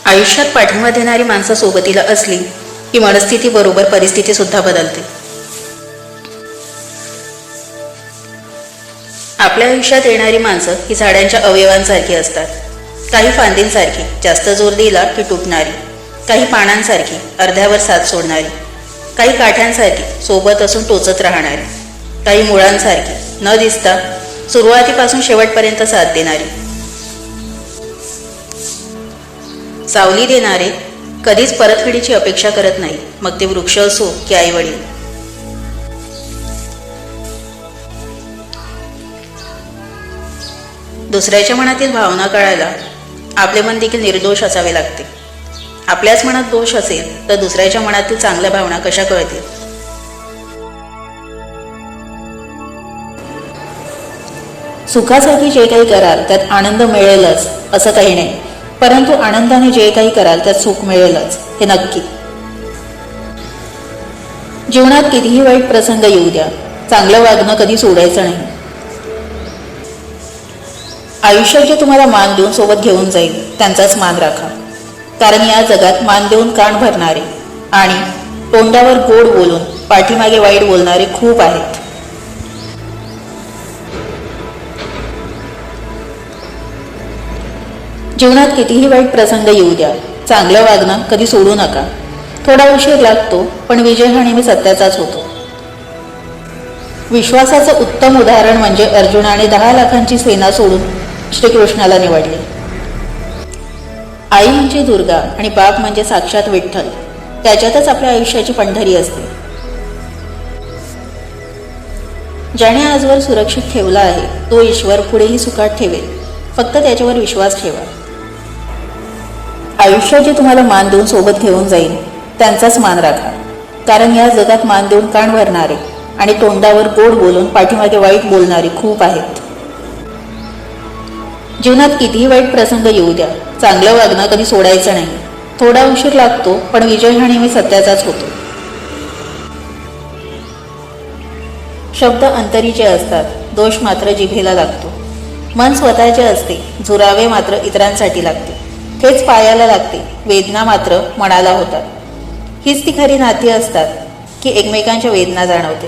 आयुष्यात पाठिंबा देणारी माणसं सोबतीला असली की मनस्थिती बरोबर परिस्थिती सुद्धा बदलते. आपल्या आयुष्यात येणारी माणसं ही झाडांच्या अवयवांसारखी असतात. काही फांदींसारखी जास्त जोर दिला की तुटणारी, काही पानांसारखी अर्ध्यावर साथ सोडणारी, काही काठ्यांसारखी सोबत असून टोचत राहणारी, काही मुळांसारखी न दिसता सुरुवातीपासून शेवटपर्यंत साथ देणारी. सावली देणारे कधीच परतफेडीची अपेक्षा करत नाही, मग ते वृक्ष असो की आई वडील. दुसऱ्याच्या मनातील भावना कळायला आपले मन देखील निर्दोष असावे लागते. आपल्याच मनात दोष असेल तर दुसऱ्याच्या मनातील चांगल्या भावना कशा कळतील. सुखासाठी जे काही कराल त्यात आनंद मिळेलच असं काही नाही, परंतु आनंदाने जे काही कराल त्यात सुख मिळेलच हे नक्की. जीवनात कितीही वाईट प्रसंग येऊ द्या, चांगलं वागणं कधी सोडायचं नाही. आयुष्यात जे तुम्हाला मान देऊन सोबत घेऊन जाईल त्यांचाच मान राखा, कारण या जगात मान देऊन कान भरणारे आणि तोंडावर गोड बोलून पाठीमागे वाईट बोलणारे खूप आहेत. जीवनात कितीही वाईट प्रसंग येऊ द्या, चांगलं वागणं कधी सोडू नका. थोडा उशीर लागतो पण विजय हा नेहमी सत्याचाच होतो. विश्वासाचं उत्तम उदाहरण म्हणजे अर्जुनाने 10 लाखांची सेना सोडून श्रीकृष्णाला निवडले. आई म्हणजे दुर्गा आणि बाप म्हणजे साक्षात विठ्ठल. त्याच्यातच आपल्या आयुष्याची पंढरी असते. ज्याने आजवर सुरक्षित ठेवला आहे तो ईश्वर पुढेही सुखात ठेवेल, फक्त त्याच्यावर विश्वास ठेवा. आयुष्यात जे तुम्हाला मान देऊन सोबत घेऊन जाईल त्यांचाच मान राखा, कारण या जगात मान देऊन कान भरणारे आणि तोंडावर गोड बोलून पाठीमागे वाईट बोलणारे खूप आहेत. जीवनात कितीही वाईट प्रसंग येऊ द्या, चांगलं वागणं कधी सोडायचं नाही. थोडा उशीर लागतो पण विजय हा नेहमी सत्याचाच होतो. शब्द अंतरीचे असतात, दोष मात्र जिभेला लागतो. मन स्वतःचे असते, झुरावे मात्र इतरांसाठी लागते. ठेच पायाला लागते, वेदना मात्र मनाला होतात. हीच ती खरी नाती असतात की एकमेकांच्या वेदना जाणवते.